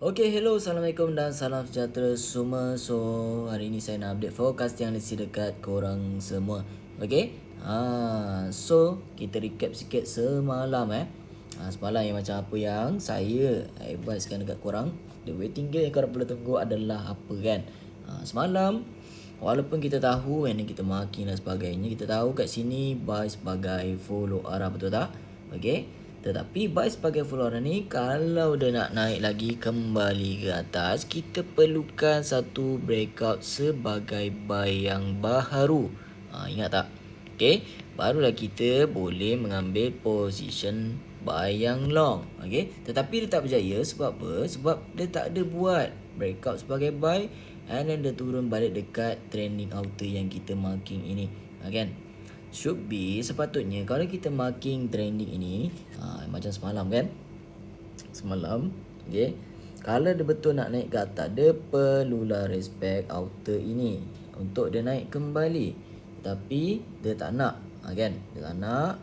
Okay, hello, Assalamualaikum dan salam sejahtera semua. So, hari ni saya nak update forecast yang lesi dekat korang semua. Okay, so kita recap sikit semalam semalam yang macam apa yang saya advisekan dekat korang. The waiting game yang korang perlu tunggu adalah apa kan. Semalam, walaupun kita tahu and then kita marking dan sebagainya, kita tahu kat sini buy sebagai follow arah, betul tak? Okay, tetapi buy sebagai follower ni kalau dia nak naik lagi kembali ke atas, kita perlukan satu breakout sebagai buy yang baru. Ingat tak? Okay, barulah kita boleh mengambil position buy yang long. Okay, tetapi dia tak berjaya sebab apa? Sebab dia tak ada buat breakout sebagai buy and then dia turun balik dekat trending outer yang kita marking ini. Kan? Should be sepatutnya kalau kita marking trending ini macam semalam kan, semalam okay, kalau dia betul nak naik ke atas, dia perlulah respect outer ini untuk dia naik kembali. Tapi dia tak nak, kan, dia tak nak.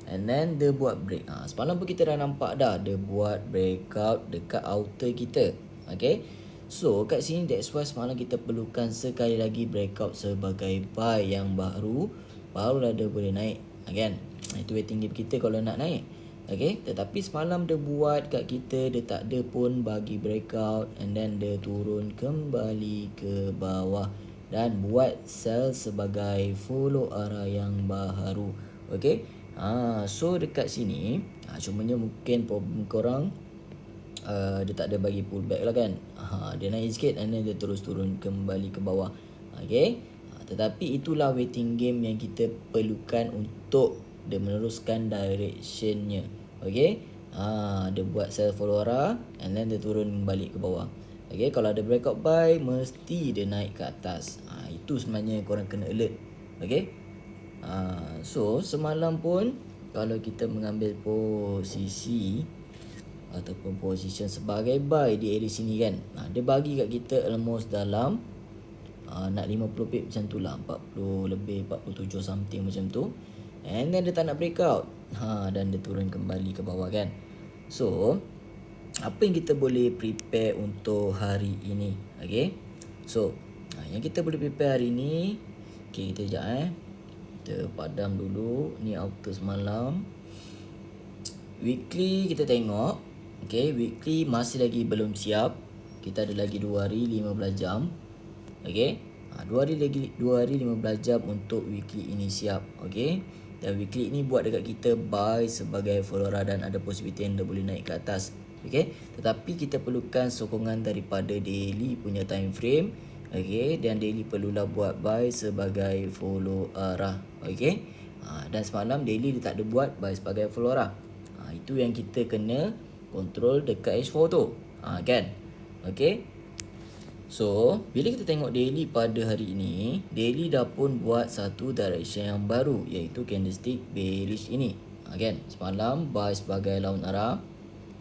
And then dia buat break. Semalam pun kita dah nampak dah dia buat breakout dekat outer kita. Okay, so kat sini that's why semalam kita perlukan sekali lagi breakout sebagai buy yang barulah dia boleh naik, kan. Itu waiting game kita kalau nak naik. Okay, tetapi semalam dia buat kat kita, dia tak ada pun bagi breakout and then dia turun kembali ke bawah dan buat sell sebagai follow arah yang baru. Okay, so dekat sini cumanya mungkin problem korang, dia tak ada bagi pullback lah kan. Dia naik sikit and then dia terus turun kembali ke bawah. Okay, tetapi itulah waiting game yang kita perlukan untuk dia meneruskan directionnya. Okay, dia buat sell follow arah and then dia turun balik ke bawah. Okay, kalau ada breakout buy mesti dia naik ke atas. Itu sebenarnya korang kena alert. Okay, so semalam pun kalau kita mengambil posisi ataupun position sebagai buy di area sini kan, dia bagi kat kita almost dalam nak 50 pip macam tu lah, 40 lebih, 47 something macam tu. And then dia tak nak breakout, dan dia turun kembali ke bawah kan. So apa yang kita boleh prepare untuk hari ini? Okay, so yang kita boleh prepare hari ini, okay, kita sekejap kita padam dulu ni outer semalam. Weekly kita tengok. Okay, weekly masih lagi belum siap. Kita ada lagi 2 hari 15 jam. Okay, 2 hari lagi, 2 hari 15 jam untuk weekly ini siap. Okay, dan weekly ini buat dekat kita buy sebagai follower dan ada possibility yang dia boleh naik ke atas. Okay, tetapi kita perlukan sokongan daripada daily punya time frame. Okay, dan daily perlulah buat buy sebagai follow arah. Okay, dan semalam daily dia tak ada buat buy sebagai follow arah. Itu yang kita kena control dekat H4 tu, kan. Okay, so bila kita tengok daily pada hari ini, daily dah pun buat satu direction yang baru, iaitu candlestick bearish ini, kan. Semalam buy sebagai lawan arah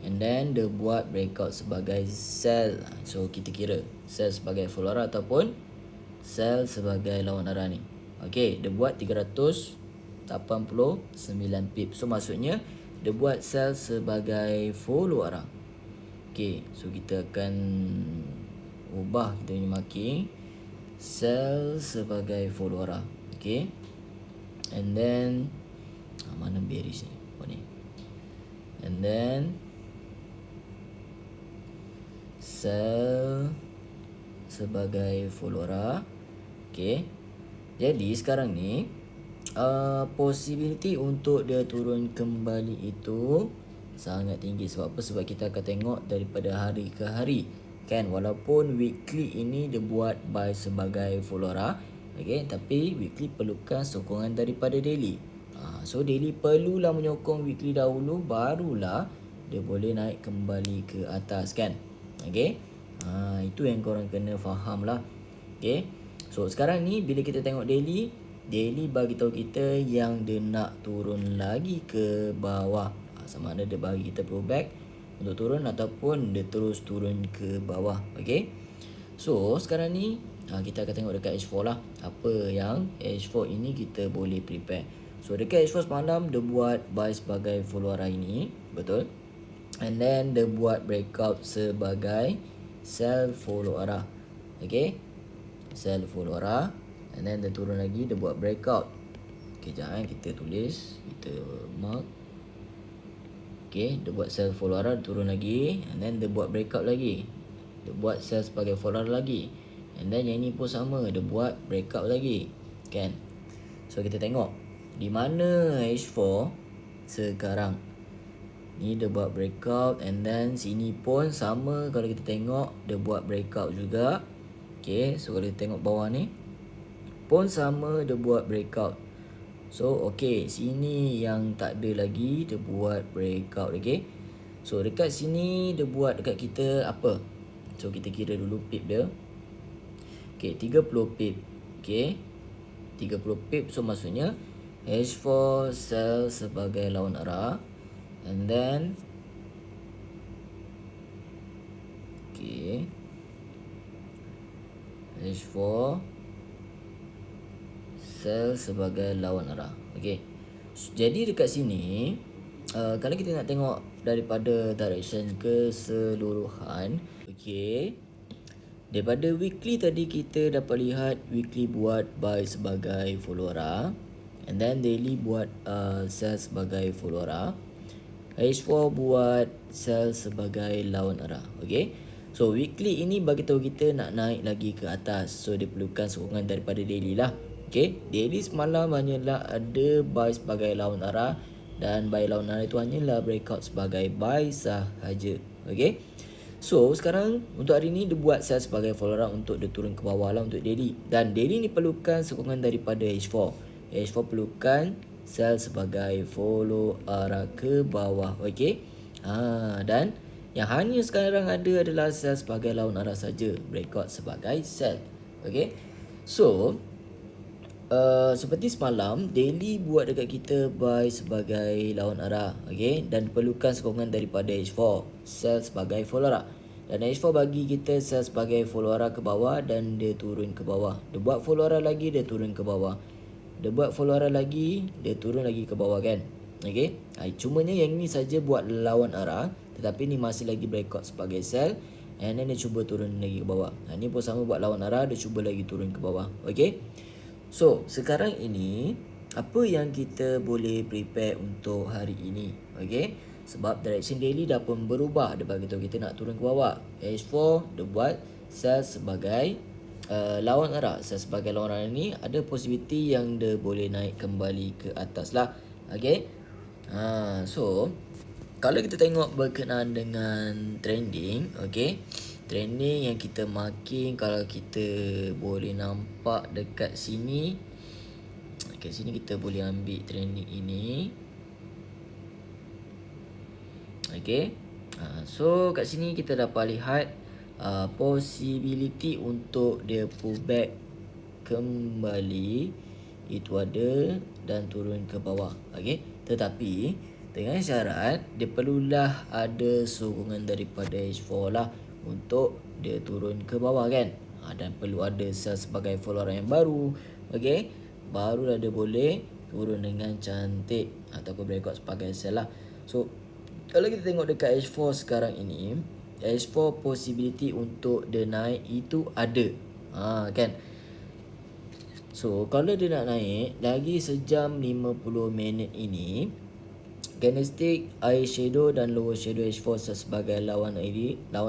and then dia buat breakout sebagai sell. So kita kira sell sebagai follow arah ataupun sell sebagai lawan arah ni. Okay, dia buat 389 pip. So maksudnya dia buat sell sebagai follow arah. Okay, so kita akan ubah kita punya marking, sell sebagai follow arah. Okay, and then mana bearish ni, apa ni, and then sell sebagai follow arah. Okay, jadi sekarang ni possibility untuk dia turun kembali itu sangat tinggi. Sebab apa? Sebab kita akan tengok daripada hari ke hari, kan. Walaupun weekly ini dia buat buy sebagai follow arah, okay, tapi weekly perlukan sokongan daripada daily. So daily perlulah menyokong weekly dahulu, barulah dia boleh naik kembali ke atas, kan. Okay, itu yang korang kena faham lah. Okay, so sekarang ni bila kita tengok daily bagi tahu kita yang dia nak turun lagi ke bawah. Sama ada dia bagi kita pullback untuk turun ataupun dia terus turun ke bawah. Okay, so sekarang ni kita akan tengok dekat H4 lah, apa yang H4 ini kita boleh prepare. So dekat H4 semalam dia buat buy sebagai follow arah ini, betul. And then dia buat breakout sebagai sell follow arah. Okay, sell follow arah. And then dia turun lagi, dia buat breakout. Okay, sekejap kita tulis, kita mark. Okay, dia buat sell follow arah, turun lagi. And then dia buat breakout lagi, dia buat sell sebagai follow arah lagi. And then yang ni pun sama, dia buat breakout lagi, kan? So kita tengok di mana H4 sekarang. Ni dia buat breakout. And then sini pun sama, kalau kita tengok dia buat breakout juga. Okay, so kalau kita tengok bawah ni pun sama, dia buat breakout. So okay, sini yang tak ada lagi, dia buat breakout. Okay, so dekat sini dia buat dekat kita apa? So kita kira dulu pip dia. Okay, 30 pip. Okay, 30 pip. So maksudnya H4 sell sebagai lawan arah. And then okay, H4 sell sebagai lawan arah. Okay, jadi dekat sini kalau kita nak tengok daripada direction keseluruhan, okay, daripada weekly tadi kita dapat lihat weekly buat buy sebagai follow arah. And then daily buat sell sebagai follow arah. H4 buat sell sebagai lawan arah. Okay, so weekly ini bagi tahu kita nak naik lagi ke atas. So dia perlukan sokongan daripada daily lah. Okay, daily semalam hanyalah ada buy sebagai lawan arah. Dan buy lawan arah itu hanyalah breakout sebagai buy sahaja. Okay, so sekarang untuk hari ni dia buat sell sebagai follow arah untuk dia turun ke bawah lah untuk daily. Dan daily ni perlukan sokongan daripada H4. H4 perlukan sell sebagai follow arah ke bawah. Okay, dan yang hanya sekarang ada adalah sell sebagai lawan arah saja, breakout sebagai sell. Okay, so seperti semalam daily buat dekat kita buy sebagai lawan arah. Okay, dan perlukan sokongan daripada H4 sell sebagai follow arah. Dan H4 bagi kita sell sebagai follow arah ke bawah dan dia turun ke bawah. Dia buat follow arah lagi, dia turun ke bawah. Dia buat follow arah lagi, dia turun lagi ke bawah, kan? Okay, cumanya yang ni saja buat lawan arah, tetapi ni masih lagi breakout sebagai sell. And then dia cuba turun lagi ke bawah. Ni pun sama buat lawan arah, dia cuba lagi turun ke bawah. Okay, so sekarang ini apa yang kita boleh prepare untuk hari ini? Okay, sebab direction daily dah pun berubah. Dia bagi tahu kita nak turun ke bawah. H4 dia buat sell sebagai lawan arah. Sell sebagai lawan arah ni ada possibility yang dia boleh naik kembali ke atas lah. Okay, so kalau kita tengok berkenaan dengan trending, okay, trending yang kita marking, kalau kita boleh nampak dekat sini, kat sini kita boleh ambil trending ini. Okay, so kat sini kita dapat lihat possibility untuk dia pullback kembali itu ada dan turun ke bawah. Okay, tetapi dengan syarat dia perlulah ada sokongan daripada H4 lah untuk dia turun ke bawah, kan? Dan perlu ada sell sebagai follow arah yang baru. Okay, barulah dia boleh turun dengan cantik ataupun breakout sebagai sell lah. So kalau kita tengok dekat H4 sekarang ini, H4 possibility untuk dia naik itu ada, kan? So kalau dia nak naik lagi sejam 50 minit ini, candlestick high shadow dan lower shadow H4 sebagai lawan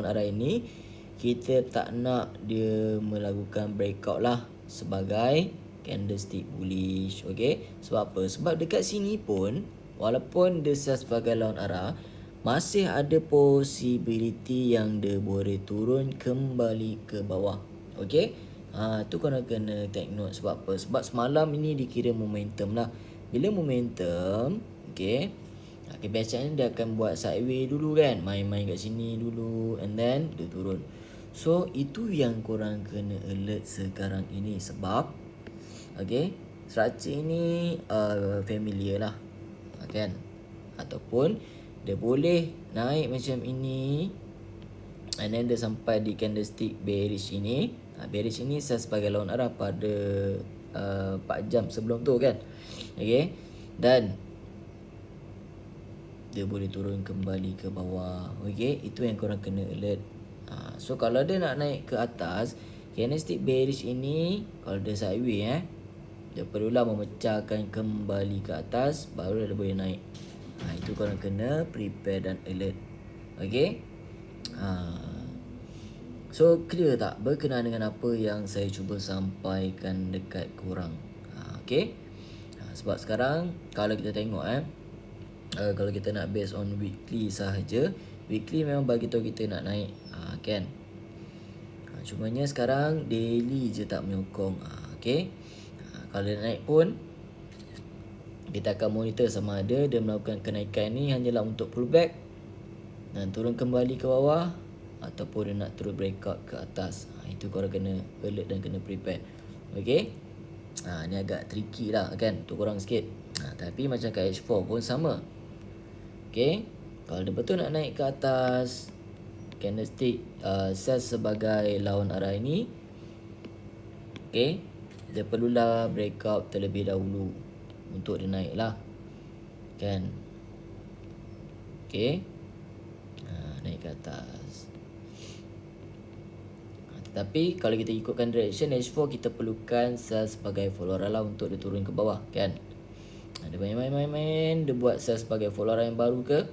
arah ini, kita tak nak dia melakukan breakout lah sebagai candlestick bullish. Okay, sebab apa? Sebab dekat sini pun walaupun dia sebagai lawan arah, masih ada possibility yang dia boleh turun kembali ke bawah. Okay, tu korang kena take note. Sebab apa? Sebab semalam ini dikira momentum lah. Bila momentum, okay, biasanya dia akan buat sideways dulu, kan? Main-main kat sini dulu and then dia turun. So itu yang korang kena alert sekarang ini. Sebab okay, structure ini familiar lah, kan? Ataupun dia boleh naik macam ini and then dia sampai di candlestick bearish ini. Bearish ini saya sebagai lawan arah pada 4 jam sebelum tu, kan? Okay, dan dia boleh turun kembali ke bawah. Okay, itu yang korang kena alert. So kalau dia nak naik ke atas, candlestick bearish ini kalau dia sideways dia perlulah memecahkan kembali ke atas, baru dia boleh naik. Itu korang kena prepare dan alert. Okay. So clear tak berkenaan dengan apa yang saya cuba sampaikan dekat korang? Okay. Sebab sekarang kalau kita tengok kalau kita nak based on weekly sahaja, weekly memang bagi tahu kita nak naik, kan. Cumanya sekarang daily je tak menyokong. Okay. Kalau dia naik pun kita akan monitor sama ada dia melakukan kenaikan ni hanyalah untuk pullback dan turun kembali ke bawah, ataupun dia nak terus breakout ke atas. Itu korang kena alert dan kena prepare. Okay. Ni agak tricky lah kan untuk korang sikit. Tapi macam kat H4 pun sama. Okay. Kalau dia betul nak naik ke atas, candlestick sell sebagai lawan arah ini, okay, dia perlulah breakout terlebih dahulu untuk dia naik lah, kan. Okay. Naik ke atas. Tetapi kalau kita ikutkan direction H4, kita perlukan sell sebagai follower lah untuk dia turun ke bawah, kan. Dia main, dia buat sell sebagai follower yang baru ke,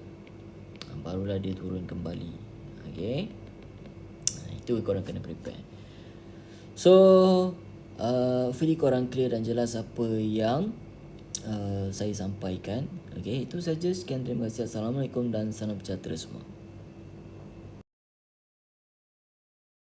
barulah dia turun kembali. Okay. Itu korang kena prepare. So hopefully korang clear dan jelas apa yang saya sampaikan. Okay, itu saja. Sekian, terima kasih. Assalamualaikum dan salam sejahtera semua.